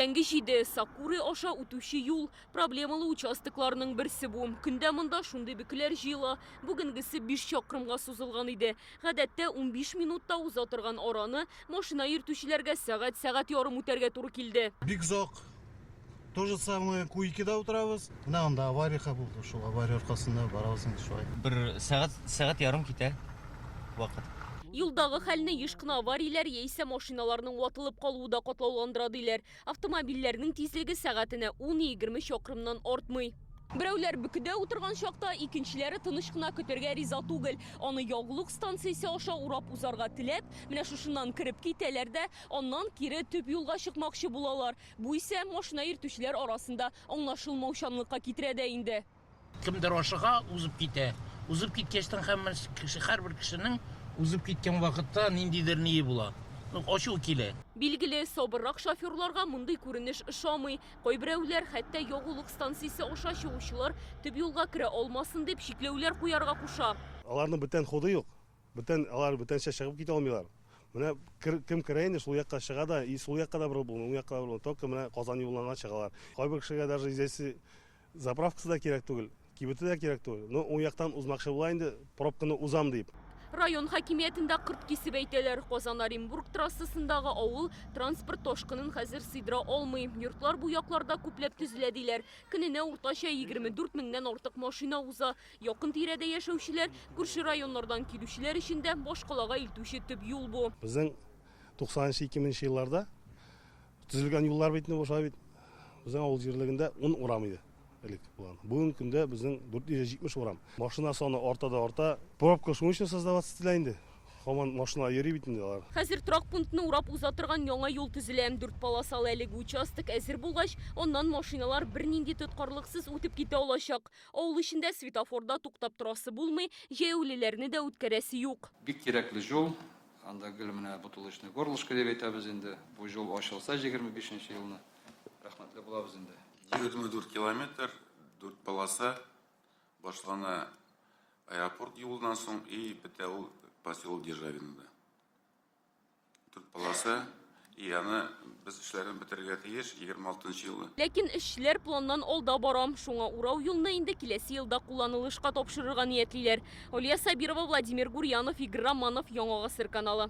Иртәнге җиде Сакуры аша үтүче юл проблемалы участокларның берсе бу. Көндә монда шундый бөкеләр җыела. Бүгенгесе 5 чакрымга сузылган иде. Гадәттә 15 минутта уза торган араны машина йөртүчеләргә сәгать ярым үтәргә туры килде. Бик зак. То же самое Куйкида утырабыз. Менә анда авария булды. Шул авария аркасында барабыз инде шулай. Бер сәгать ярым китә вакыт. Юлдагы хәлне еш кына аварияләр яисә машиналарның ватылып калуы да катлауландыра диләр. Автомобильләрнең тизлеге сәгатенә 10-20 чакрымнан артмый. Берәүләр бөкедә утырган чакта, икенчеләре тыныч кына көтәргә риза түгел. Аны ягулык станциясе аша урап узарга теләп, менә шушыннан кирип китәләр дә, аннан кире төп юлга чыкмакчы булалар. Бу исә машина йөртүчеләр арасында аңлашылмаучанлыкка китерә дә инде. Кемдер ашыга узып китә. Узып киткәчтән һәрбер кешенең узып киткән вакытта ниндидер ние була. Ачу килә. Билгеле, сабыррак шоферларга мондый күренеш ошамый. Кайберәүләр хәтта ягулык станциясе аша чыгучылар төп юлга керә алмасын дип шикләүләр куярга куша. Аларның бүтән ходы юк. Алар бүтәнчә чыгып китә алмыйлар. Менә кем керә инде шул якка чыга да, и шул якка да бер уң якка да только менә Казан юлына чыгалар. Кайбер кешегә даже изесе заправкасы да кирәк түгел, кибете да кирәк түгел. Но уң яктан узмакчы була инде, пробканы узам дип. Район хакимиятендә кырт кисеп әйтәләр. Казан-Оренбург трассасындагы авыл транспорт ташкынын хәзер сыйдыра алмый. Йортлар бу якларда күпләп төзелә диләр. Көненә уртача 24 меңнән артык машина уза. Якын тирәдә яшәүчеләр, күрше районнардан килүчеләр өчен дә башкалага илтүче төп юл бу. Безнең 90-2000 елларда төзелгән юллар бит инде баша бит. Безнең авыл җирлегендә 10 урам иде. Бүгінгі күнде біздің 470 урам. Машина саны арта, пробка шуның өчен создаваться ителә инде. Һаман машина йөри бит инде алар. Хәзер торак пунктны урап уза торган яңа юл төзелә. 4 полосалы әлеге участок әзер булгач, оннан машиналар бернинди тоткарлыксыз үтеп китә алачак. Авыл эчендә светофорда туктап торасы булмый, җәяүлеләрне дә үткәрәсе юк. Бик кирәкле жол. Анда гел менә бутылочный горлышко дип әйтәбез инде. Бу жол ачылса 25 елны. Рәхмәтле булабыз инде. 24 километр, 4 полоса, башлана аэропорт юлынан соң и бетә ул поселок Державинда. 4 полоса, и аны без эшләрен бетергә тиеш 26 елны. Ләкин эшчеләр планнан алда барам. Шуңа урау юлны инде киләсе елда кулланылышка тапшырырга ниятлиләр. Алия Сабирова, Владимир Гурьянов, Игорь Романов, Яңа Гасыр каналы.